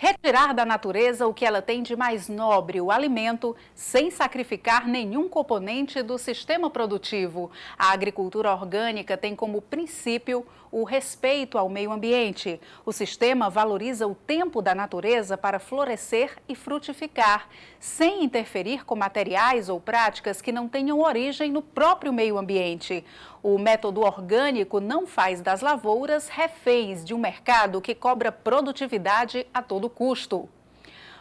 Retirar da natureza o que ela tem de mais nobre, o alimento, sem sacrificar nenhum componente do sistema produtivo. A agricultura orgânica tem como princípio o respeito ao meio ambiente. O sistema valoriza o tempo da natureza para florescer e frutificar, sem interferir com materiais ou práticas que não tenham origem no próprio meio ambiente. O método orgânico não faz das lavouras reféns de um mercado que cobra produtividade a todo custo.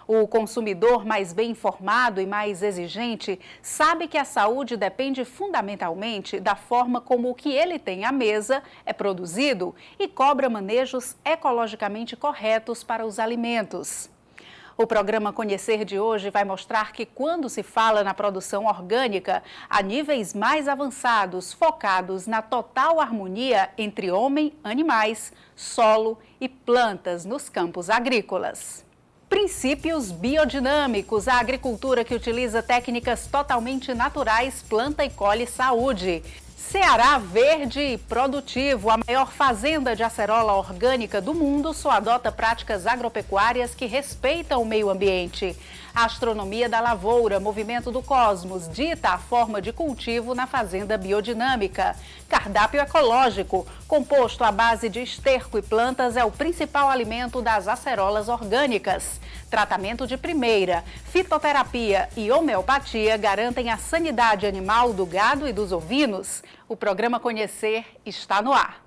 O consumidor mais bem informado e mais exigente sabe que a saúde depende fundamentalmente da forma como o que ele tem à mesa é produzido e cobra manejos ecologicamente corretos para os alimentos. O programa Conhecer de hoje vai mostrar que quando se fala na produção orgânica, há níveis mais avançados, focados na total harmonia entre homem, animais, solo e plantas nos campos agrícolas. Princípios biodinâmicos, a agricultura que utiliza técnicas totalmente naturais, planta e colhe saúde. Ceará verde e produtivo, a maior fazenda de acerola orgânica do mundo, só adota práticas agropecuárias que respeitam o meio ambiente. A astronomia da lavoura, movimento do cosmos, dita a forma de cultivo na fazenda biodinâmica. Cardápio ecológico, composto à base de esterco e plantas, é o principal alimento das acerolas orgânicas. Tratamento de primeira, fitoterapia e homeopatia garantem a sanidade animal do gado e dos ovinos. O programa Conhecer está no ar.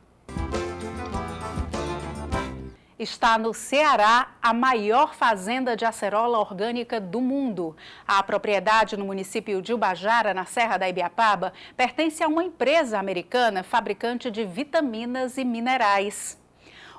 Está no Ceará a maior fazenda de acerola orgânica do mundo. A propriedade no município de Ubajara, na Serra da Ibiapaba, pertence a uma empresa americana fabricante de vitaminas e minerais.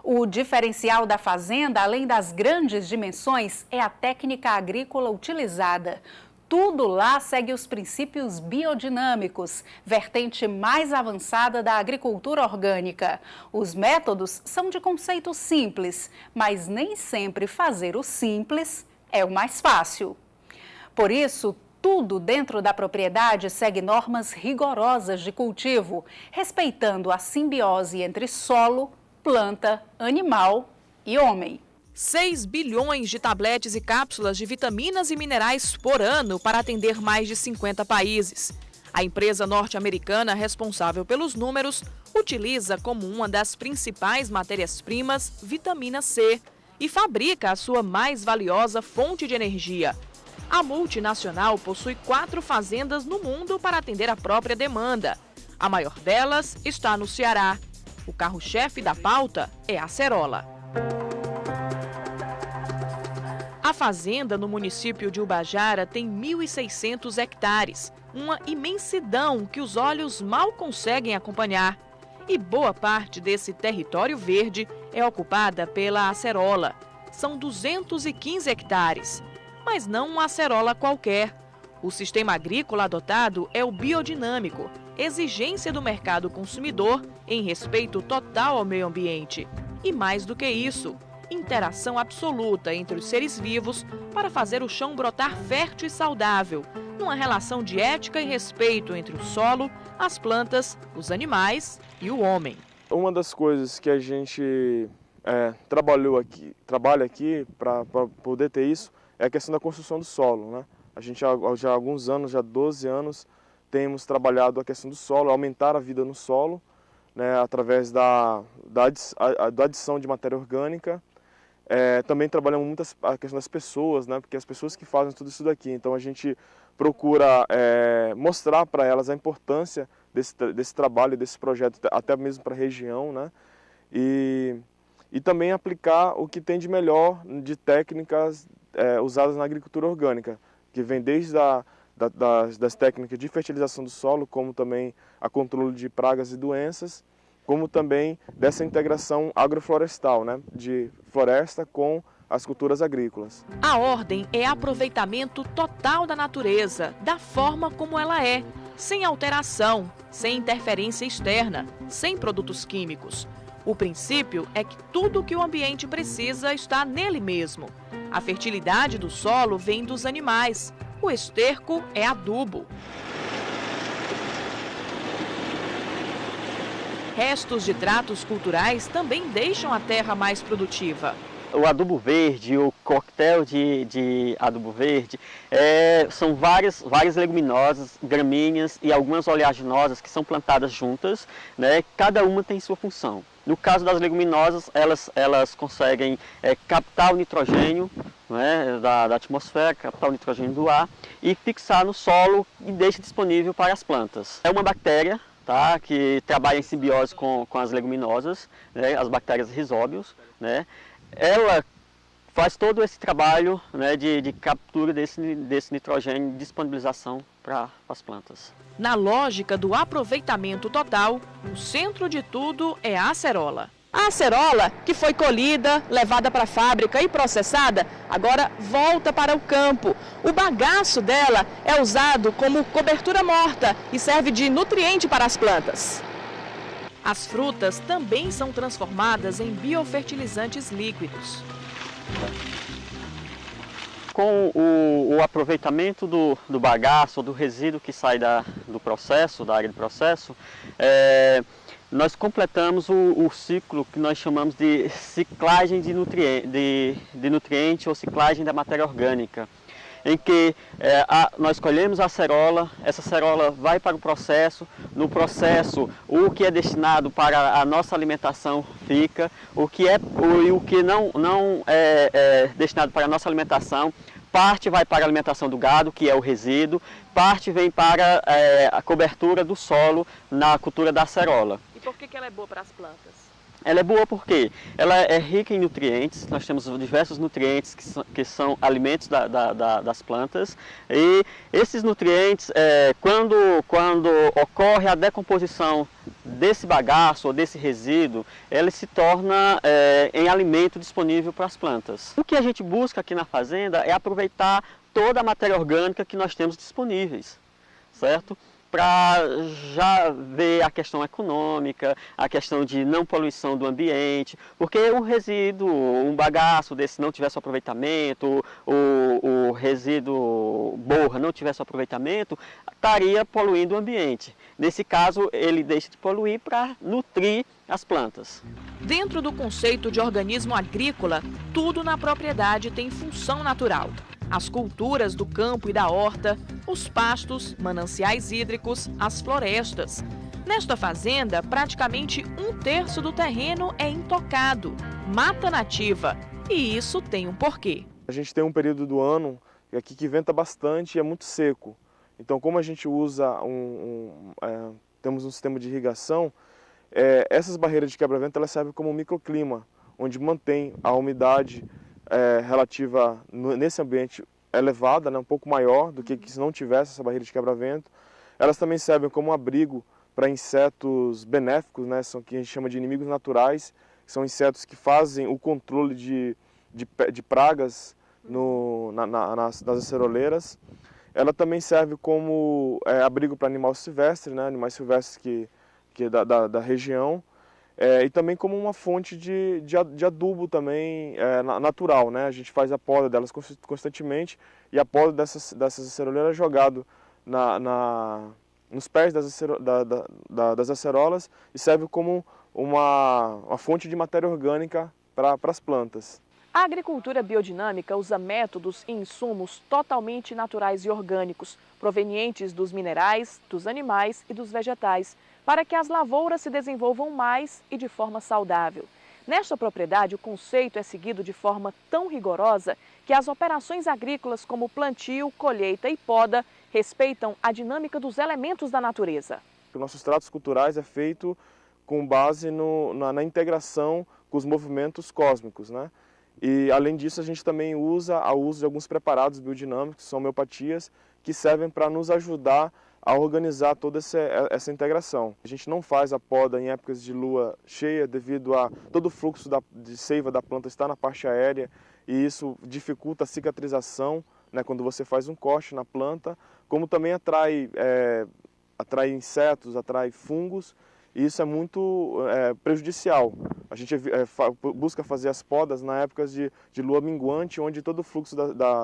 O diferencial da fazenda, além das grandes dimensões, é a técnica agrícola utilizada. Tudo lá segue os princípios biodinâmicos, vertente mais avançada da agricultura orgânica. Os métodos são de conceito simples, mas nem sempre fazer o simples é o mais fácil. Por isso, tudo dentro da propriedade segue normas rigorosas de cultivo, respeitando a simbiose entre solo, planta, animal e homem. 6 bilhões de tabletes e cápsulas de vitaminas e minerais por ano para atender mais de 50 países. A empresa norte-americana responsável pelos números utiliza como uma das principais matérias-primas vitamina C e fabrica a sua mais valiosa fonte de energia. A multinacional possui 4 fazendas no mundo para atender a própria demanda. A maior delas está no Ceará. O carro-chefe da pauta é a acerola. A fazenda no município de Ubajara tem 1.600 hectares, uma imensidão que os olhos mal conseguem acompanhar. E boa parte desse território verde é ocupada pela acerola. São 215 hectares, mas não uma acerola qualquer. O sistema agrícola adotado é o biodinâmico, exigência do mercado consumidor em respeito total ao meio ambiente. E mais do que isso, interação absoluta entre os seres vivos para fazer o chão brotar fértil e saudável, numa relação de ética e respeito entre o solo, as plantas, os animais e o homem. Uma das coisas que a gente trabalha aqui para poder ter isso é a questão da construção do solo, né? A gente já há alguns anos, já há 12 anos, temos trabalhado a questão do solo, aumentar a vida no solo, né, através da adição de matéria orgânica. Também trabalhamos muito a questão das pessoas, né, porque as pessoas que fazem tudo isso daqui. Então a gente procura mostrar para elas a importância desse trabalho, desse projeto, até mesmo para a região, né, e também aplicar o que tem de melhor de técnicas usadas na agricultura orgânica, que vem desde das técnicas de fertilização do solo, como também a controle de pragas e doenças, como também dessa integração agroflorestal, né, de floresta com as culturas agrícolas. A ordem é aproveitamento total da natureza, da forma como ela é, sem alteração, sem interferência externa, sem produtos químicos. O princípio é que tudo o que o ambiente precisa está nele mesmo. A fertilidade do solo vem dos animais. O esterco é adubo. Restos de tratos culturais também deixam a terra mais produtiva. o adubo verde, o coquetel de adubo verde, são várias leguminosas, gramíneas e algumas oleaginosas que são plantadas juntas, né? Cada uma tem sua função. No caso das leguminosas, elas conseguem captar o nitrogênio, né, da atmosfera, captar o nitrogênio do ar e fixar no solo e deixa disponível para as plantas. É uma bactéria, tá, que trabalha em simbiose com as leguminosas, né, as bactérias rizóbios, né. Ela faz todo esse trabalho, né, de captura desse nitrogênio e disponibilização para as plantas. Na lógica do aproveitamento total, o centro de tudo é a acerola. A acerola, que foi colhida, levada para a fábrica e processada, agora volta para o campo. O bagaço dela é usado como cobertura morta e serve de nutriente para as plantas. As frutas também são transformadas em biofertilizantes líquidos. Com o aproveitamento do bagaço, do resíduo que sai do processo, da área de processo, nós completamos o ciclo que nós chamamos de ciclagem de nutriente ou ciclagem da matéria orgânica, em que nós colhemos a acerola, essa acerola vai para o processo, no processo o que é destinado para a nossa alimentação fica, o que não é destinado para a nossa alimentação, parte vai para a alimentação do gado, que é o resíduo, parte vem para a cobertura do solo na cultura da acerola. E por que ela é boa para as plantas? Ela é boa porque ela é rica em nutrientes, nós temos diversos nutrientes que são alimentos das plantas e esses nutrientes, quando ocorre a decomposição desse bagaço ou desse resíduo, ele se torna em alimento disponível para as plantas. O que a gente busca aqui na fazenda é aproveitar toda a matéria orgânica que nós temos disponíveis, certo? Para já ver a questão econômica, a questão de não poluição do ambiente, porque um resíduo, um bagaço desse não tivesse aproveitamento, o resíduo borra não tivesse aproveitamento, estaria poluindo o ambiente. Nesse caso, ele deixa de poluir para nutrir as plantas. Dentro do conceito de organismo agrícola, tudo na propriedade tem função natural. As culturas do campo e da horta, os pastos, mananciais hídricos, as florestas. Nesta fazenda, praticamente 1/3 do terreno é intocado, mata nativa. E isso tem um porquê. A gente tem um período do ano aqui que venta bastante e é muito seco. Então, como a gente usa temos um sistema de irrigação, essas barreiras de quebra-vento elas servem como um microclima, onde mantém a umidade relativa nesse ambiente elevada, né, um pouco maior do que se não tivesse essa barreira de quebra-vento. Elas também servem como um para insetos benéficos, né, que a gente chama de inimigos naturais, que são insetos que fazem o controle de pragas nas aceroleiras. Ela também serve como abrigo para animais silvestres, né, animais silvestres da região. E também como uma fonte de adubo também natural, né? A gente faz a poda delas constantemente e a poda dessas aceroleiras é jogado nos pés das acerolas e serve como uma fonte de matéria orgânica para as plantas. A agricultura biodinâmica usa métodos e insumos totalmente naturais e orgânicos, provenientes dos minerais, dos animais e dos vegetais, para que as lavouras se desenvolvam mais e de forma saudável. Nesta propriedade, o conceito é seguido de forma tão rigorosa que as operações agrícolas como plantio, colheita e poda respeitam a dinâmica dos elementos da natureza. Os nossos tratos culturais é feito com base na integração com os movimentos cósmicos, né? E, além disso, a gente também usa de alguns preparados biodinâmicos, que são homeopatias, que servem para nos ajudar a organizar toda essa integração. A gente não faz a poda em épocas de lua cheia devido a todo o fluxo de seiva da planta estar na parte aérea e isso dificulta a cicatrização, né, quando você faz um corte na planta, como também atrai insetos, atrai fungos e isso é muito prejudicial. A gente busca fazer as podas na época de lua minguante, onde todo o fluxo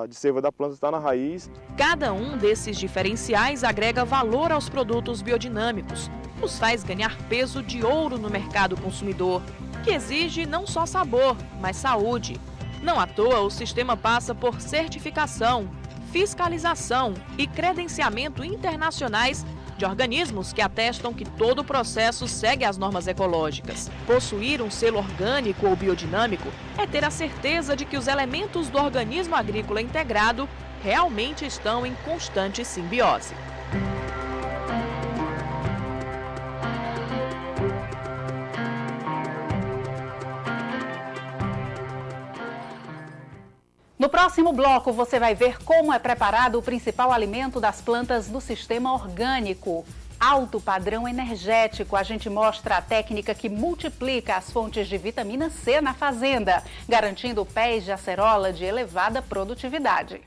de seiva da planta está na raiz. Cada um desses diferenciais agrega valor aos produtos biodinâmicos, os faz ganhar peso de ouro no mercado consumidor, que exige não só sabor, mas saúde. Não à toa, o sistema passa por certificação, fiscalização e credenciamento internacionais de organismos que atestam que todo o processo segue as normas ecológicas. Possuir um selo orgânico ou biodinâmico é ter a certeza de que os elementos do organismo agrícola integrado realmente estão em constante simbiose. No próximo bloco, você vai ver como é preparado o principal alimento das plantas do sistema orgânico. Alto padrão energético. A gente mostra a técnica que multiplica as fontes de vitamina C na fazenda, garantindo pés de acerola de elevada produtividade.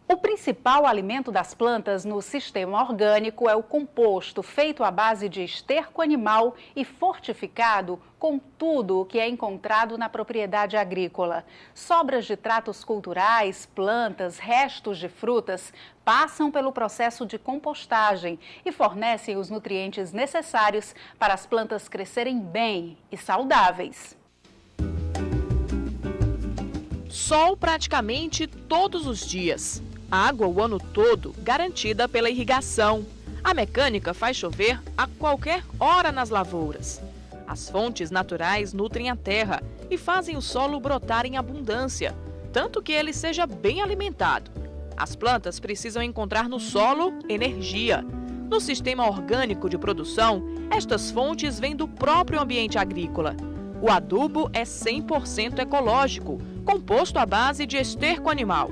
O principal alimento das plantas no sistema orgânico é o composto, feito à base de esterco animal e fortificado com tudo o que é encontrado na propriedade agrícola. Sobras de tratos culturais, plantas, restos de frutas passam pelo processo de compostagem e fornecem os nutrientes necessários para as plantas crescerem bem e saudáveis. Sol praticamente todos os dias. Água o ano todo, garantida pela irrigação. A mecânica faz chover a qualquer hora nas lavouras. As fontes naturais nutrem a terra e fazem o solo brotar em abundância, tanto que ele seja bem alimentado. As plantas precisam encontrar no solo energia. No sistema orgânico de produção, estas fontes vêm do próprio ambiente agrícola. O adubo é 100% ecológico, composto à base de esterco animal.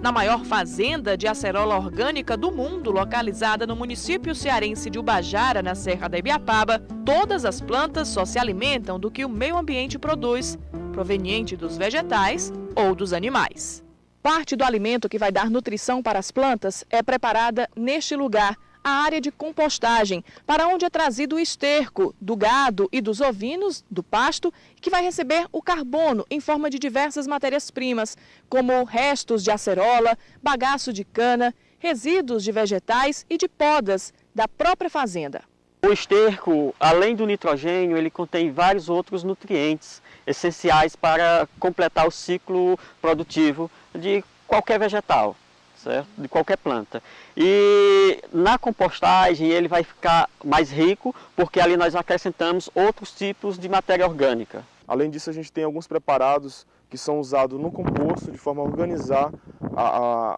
Na maior fazenda de acerola orgânica do mundo, localizada no município cearense de Ubajara, na Serra da Ibiapaba, todas as plantas só se alimentam do que o meio ambiente produz, proveniente dos vegetais ou dos animais. Parte do alimento que vai dar nutrição para as plantas é preparada neste lugar, a área de compostagem, para onde é trazido o esterco do gado e dos ovinos, do pasto, que vai receber o carbono em forma de diversas matérias-primas, como restos de acerola, bagaço de cana, resíduos de vegetais e de podas da própria fazenda. O esterco, além do nitrogênio, ele contém vários outros nutrientes essenciais para completar o ciclo produtivo de qualquer vegetal, certo? De qualquer planta. E na compostagem ele vai ficar mais rico, porque ali nós acrescentamos outros tipos de matéria orgânica. Além disso, a gente tem alguns preparados que são usados no composto de forma a organizar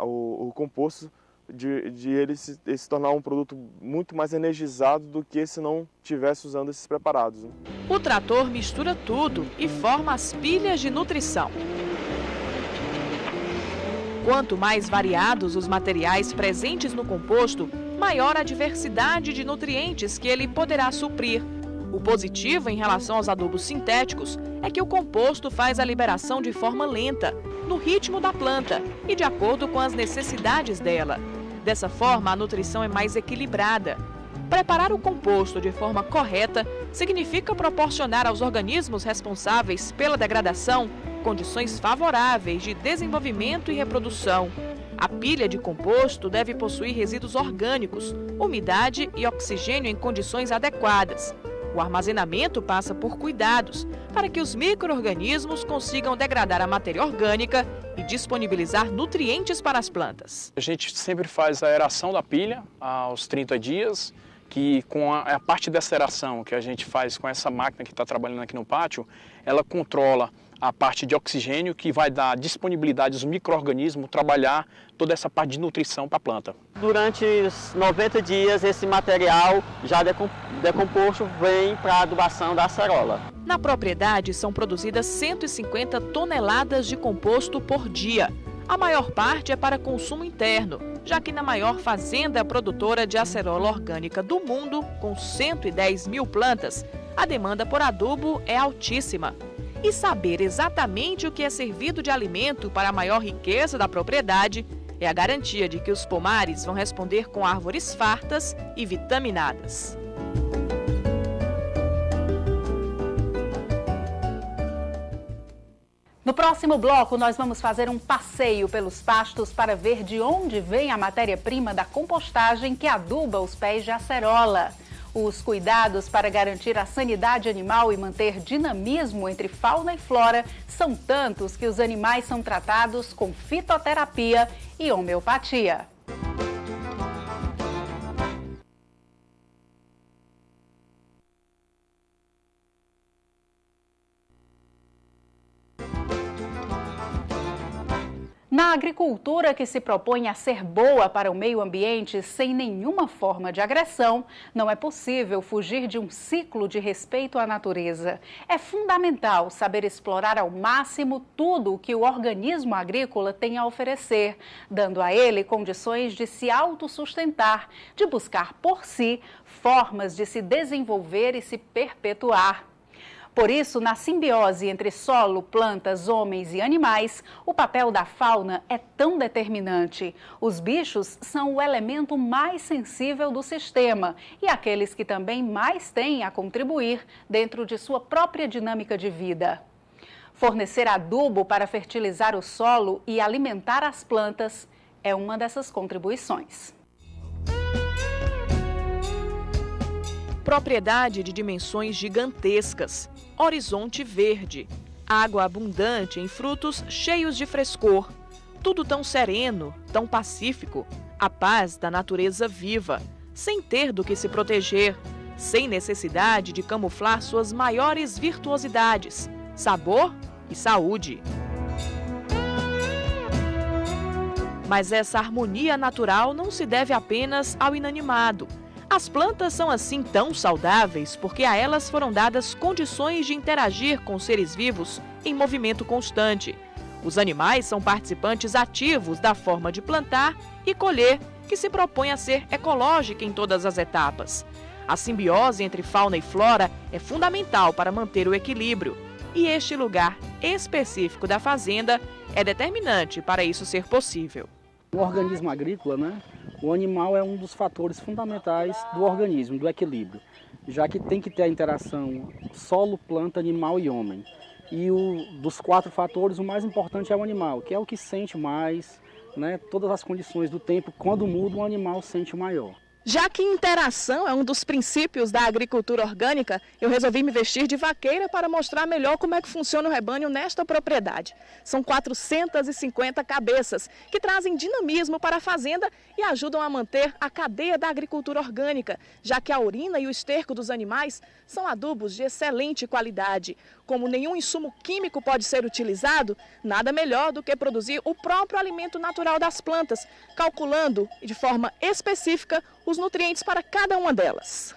o composto, de ele se tornar um produto muito mais energizado do que se não estivesse usando esses preparados, né? O trator mistura tudo e forma as pilhas de nutrição. Quanto mais variados os materiais presentes no composto, maior a diversidade de nutrientes que ele poderá suprir. O positivo em relação aos adubos sintéticos é que o composto faz a liberação de forma lenta, no ritmo da planta e de acordo com as necessidades dela. Dessa forma, a nutrição é mais equilibrada. Preparar o composto de forma correta significa proporcionar aos organismos responsáveis pela degradação condições favoráveis de desenvolvimento e reprodução. A pilha de composto deve possuir resíduos orgânicos, umidade e oxigênio em condições adequadas. O armazenamento passa por cuidados para que os micro-organismos consigam degradar a matéria orgânica e disponibilizar nutrientes para as plantas. A gente sempre faz a aeração da pilha aos 30 dias, que com a parte dessa aeração que a gente faz com essa máquina que está trabalhando aqui no pátio, ela controla a parte de oxigênio que vai dar disponibilidade aos micro-organismos trabalhar toda essa parte de nutrição para a planta. Durante os 90 dias, esse material já decomposto vem para a adubação da acerola. Na propriedade, são produzidas 150 toneladas de composto por dia. A maior parte é para consumo interno, já que na maior fazenda produtora de acerola orgânica do mundo, com 110 mil plantas, a demanda por adubo é altíssima. E saber exatamente o que é servido de alimento para a maior riqueza da propriedade é a garantia de que os pomares vão responder com árvores fartas e vitaminadas. No próximo bloco, nós vamos fazer um passeio pelos pastos para ver de onde vem a matéria-prima da compostagem que aduba os pés de acerola. Os cuidados para garantir a sanidade animal e manter dinamismo entre fauna e flora são tantos que os animais são tratados com fitoterapia e homeopatia. Na agricultura que se propõe a ser boa para o meio ambiente sem nenhuma forma de agressão, não é possível fugir de um ciclo de respeito à natureza. É fundamental saber explorar ao máximo tudo o que o organismo agrícola tem a oferecer, dando a ele condições de se autossustentar, de buscar por si formas de se desenvolver e se perpetuar. Por isso, na simbiose entre solo, plantas, homens e animais, o papel da fauna é tão determinante. Os bichos são o elemento mais sensível do sistema e aqueles que também mais têm a contribuir dentro de sua própria dinâmica de vida. Fornecer adubo para fertilizar o solo e alimentar as plantas é uma dessas contribuições. Propriedade de dimensões gigantescas, horizonte verde, água abundante em frutos cheios de frescor, tudo tão sereno, tão pacífico, a paz da natureza viva, sem ter do que se proteger, sem necessidade de camuflar suas maiores virtuosidades, sabor e saúde. Mas essa harmonia natural não se deve apenas ao inanimado. As plantas são assim tão saudáveis porque a elas foram dadas condições de interagir com seres vivos em movimento constante. Os animais são participantes ativos da forma de plantar e colher, que se propõe a ser ecológica em todas as etapas. A simbiose entre fauna e flora é fundamental para manter o equilíbrio, e este lugar específico da fazenda é determinante para isso ser possível. No organismo agrícola, o animal é um dos fatores fundamentais do organismo, do equilíbrio, já que tem que ter a interação solo, planta, animal e homem. E dos 4 fatores, o mais importante é o animal, que é o que sente mais, todas as condições do tempo, quando muda, o animal sente o maior. Já que interação é um dos princípios da agricultura orgânica, eu resolvi me vestir de vaqueira para mostrar melhor como é que funciona o rebanho nesta propriedade. São 450 cabeças que trazem dinamismo para a fazenda e ajudam a manter a cadeia da agricultura orgânica, já que a urina e o esterco dos animais são adubos de excelente qualidade. Como nenhum insumo químico pode ser utilizado, nada melhor do que produzir o próprio alimento natural das plantas, calculando de forma específica os nutrientes para cada uma delas.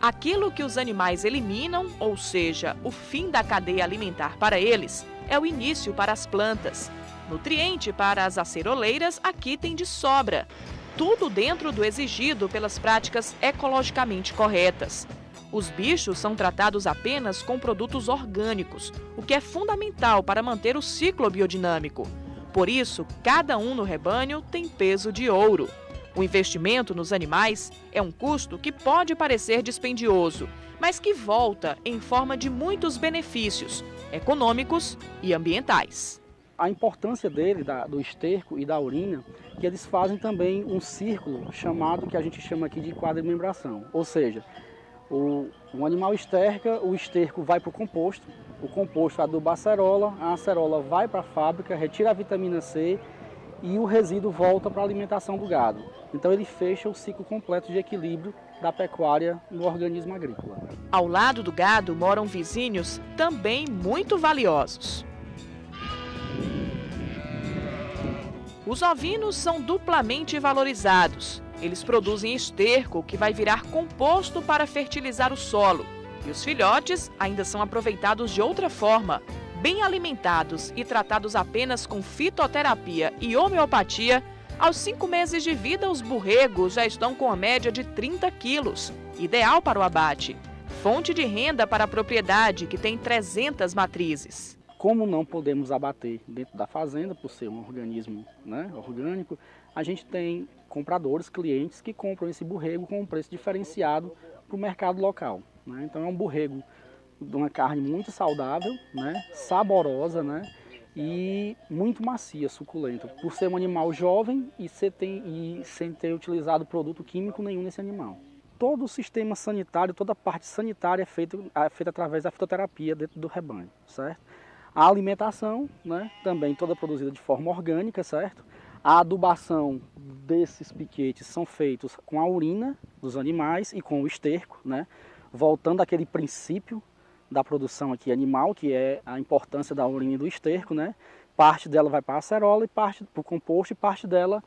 Aquilo que os animais eliminam, ou seja, o fim da cadeia alimentar para eles, é o início para as plantas. Nutriente para as aceroleiras aqui tem de sobra. Tudo dentro do exigido pelas práticas ecologicamente corretas. Os bichos são tratados apenas com produtos orgânicos, o que é fundamental para manter o ciclo biodinâmico. Por isso, cada um no rebanho tem peso de ouro. O investimento nos animais é um custo que pode parecer dispendioso, mas que volta em forma de muitos benefícios econômicos e ambientais. A importância dele, do esterco e da urina, que eles fazem também um círculo chamado, que a gente chama aqui de quadrimembração. Ou seja, o animal esterca, o esterco vai para o composto aduba a acerola vai para a fábrica, retira a vitamina C e o resíduo volta para a alimentação do gado. Então ele fecha o ciclo completo de equilíbrio da pecuária no organismo agrícola. Ao lado do gado moram vizinhos também muito valiosos. Os ovinos são duplamente valorizados. Eles produzem esterco, que vai virar composto para fertilizar o solo. E os filhotes ainda são aproveitados de outra forma. Bem alimentados e tratados apenas com fitoterapia e homeopatia, aos 5 meses de vida os borregos já estão com a média de 30 quilos, ideal para o abate. Fonte de renda para a propriedade, que tem 300 matrizes. Como não podemos abater dentro da fazenda, por ser um organismo orgânico, a gente tem compradores, clientes que compram esse borrego com um preço diferenciado para o mercado local. Então é um borrego de uma carne muito saudável, saborosa, e muito macia, suculenta, por ser um animal jovem e sem ter utilizado produto químico nenhum nesse animal. Todo o sistema sanitário, toda a parte sanitária é feita através da fitoterapia dentro do rebanho, certo? A alimentação, né, também toda produzida de forma orgânica, certo? A adubação desses piquetes são feitos com a urina dos animais e com o esterco, né? Voltando àquele princípio da produção aqui animal, que é a importância da urina e do esterco, né? Parte dela vai para a acerola e parte para o composto e parte dela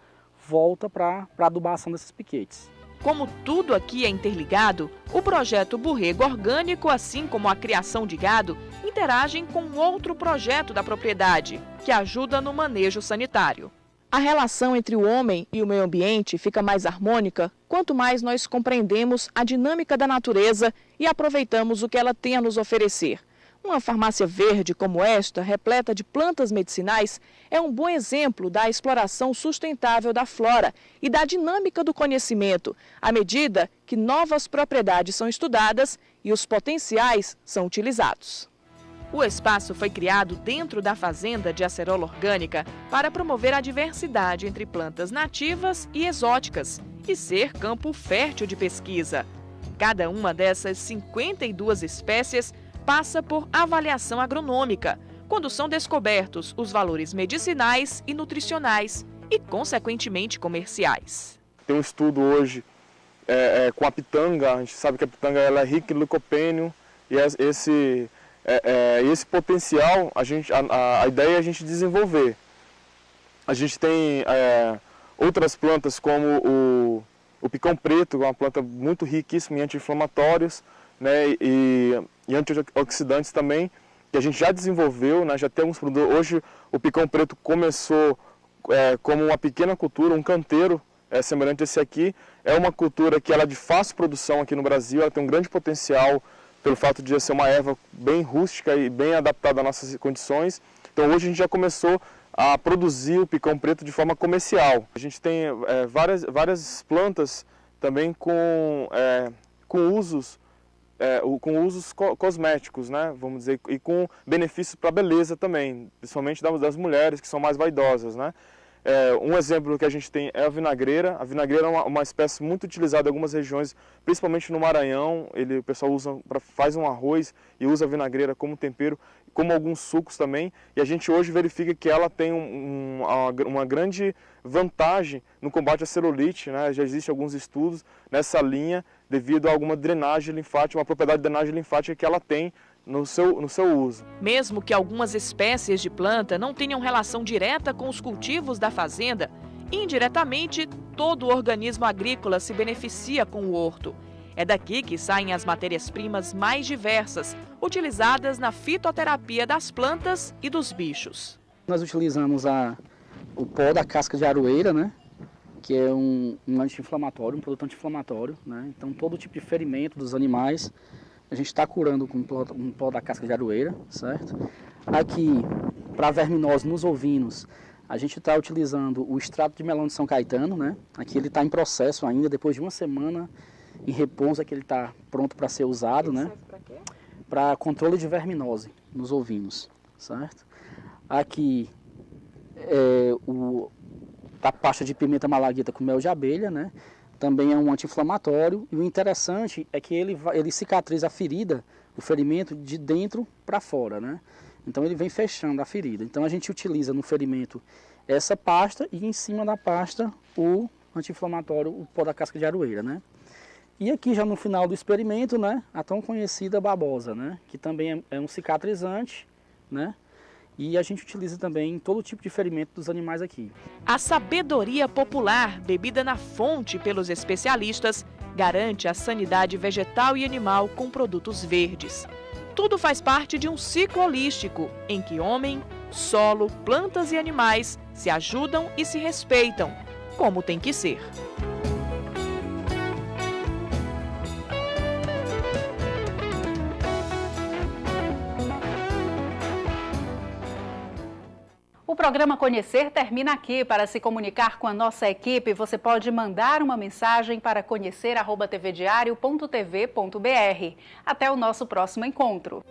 volta para a adubação desses piquetes. Como tudo aqui é interligado, o projeto Borrego Orgânico, assim como a criação de gado, interagem com outro projeto da propriedade, que ajuda no manejo sanitário. A relação entre o homem e o meio ambiente fica mais harmônica quanto mais nós compreendemos a dinâmica da natureza e aproveitamos o que ela tem a nos oferecer. Uma farmácia verde como esta, repleta de plantas medicinais, é um bom exemplo da exploração sustentável da flora e da dinâmica do conhecimento, à medida que novas propriedades são estudadas e os potenciais são utilizados. O espaço foi criado dentro da fazenda de acerola orgânica para promover a diversidade entre plantas nativas e exóticas e ser campo fértil de pesquisa. Cada uma dessas 52 espécies passa por avaliação agronômica, quando são descobertos os valores medicinais e nutricionais e, consequentemente, comerciais. Tem um estudo hoje com a pitanga. A gente sabe que a pitanga ela é rica em licopênio e esse potencial a ideia é a gente desenvolver. A gente tem outras plantas como o picão preto, que é uma planta muito riquíssima em anti-inflamatórios, né, e antioxidantes também, que a gente já desenvolveu, né, já tem alguns produtos. Hoje o picão preto começou como uma pequena cultura, um canteiro semelhante a esse aqui. É uma cultura que ela é de fácil produção aqui no Brasil, ela tem um grande potencial pelo fato de ser uma erva bem rústica e bem adaptada às nossas condições. Então hoje a gente já começou a produzir o picão preto de forma comercial. A gente tem várias plantas também com usos cosméticos, né, vamos dizer, e com benefícios para a beleza também, principalmente das mulheres que são mais vaidosas, né. Um exemplo que a gente tem é a vinagreira. A vinagreira é uma espécie muito utilizada em algumas regiões, principalmente no Maranhão. O pessoal faz um arroz e usa a vinagreira como tempero, como alguns sucos também. E a gente hoje verifica que ela tem uma grande vantagem no combate à celulite, né? Já existem alguns estudos nessa linha devido a alguma drenagem linfática, uma propriedade de drenagem linfática que ela tem no seu uso. Mesmo que algumas espécies de planta não tenham relação direta com os cultivos da fazenda, indiretamente todo o organismo agrícola se beneficia com o horto. É daqui que saem as matérias-primas mais diversas, utilizadas na fitoterapia das plantas e dos bichos. Nós utilizamos o pó da casca de aroeira, né? Que é um anti-inflamatório, um produto anti-inflamatório, né? Então todo tipo de ferimento dos animais a gente está curando com um pó da casca de aroeira, certo? Aqui, para verminose nos ovinos, a gente está utilizando o extrato de melão de São Caetano, né? Aqui ele está em processo ainda, depois de uma semana em repouso é que ele está pronto para ser usado, né? Para controle de verminose nos ovinos, certo? Aqui a pasta de pimenta malagueta com mel de abelha, né? Também é um anti-inflamatório, e o interessante é que ele cicatriza a ferida, o ferimento, de dentro para fora, né? Então ele vem fechando a ferida. Então a gente utiliza no ferimento essa pasta e em cima da pasta o anti-inflamatório, o pó da casca de aroeira, né? E aqui já no final do experimento, né, a tão conhecida babosa, né? Que também é um cicatrizante, né? E a gente utiliza também em todo tipo de ferimento dos animais aqui. A sabedoria popular, bebida na fonte pelos especialistas, garante a sanidade vegetal e animal com produtos verdes. Tudo faz parte de um ciclo holístico, em que homem, solo, plantas e animais se ajudam e se respeitam, como tem que ser. O programa Conhecer termina aqui. Para se comunicar com a nossa equipe, você pode mandar uma mensagem para conhecer@tvdiario.tv.br. Até o nosso próximo encontro.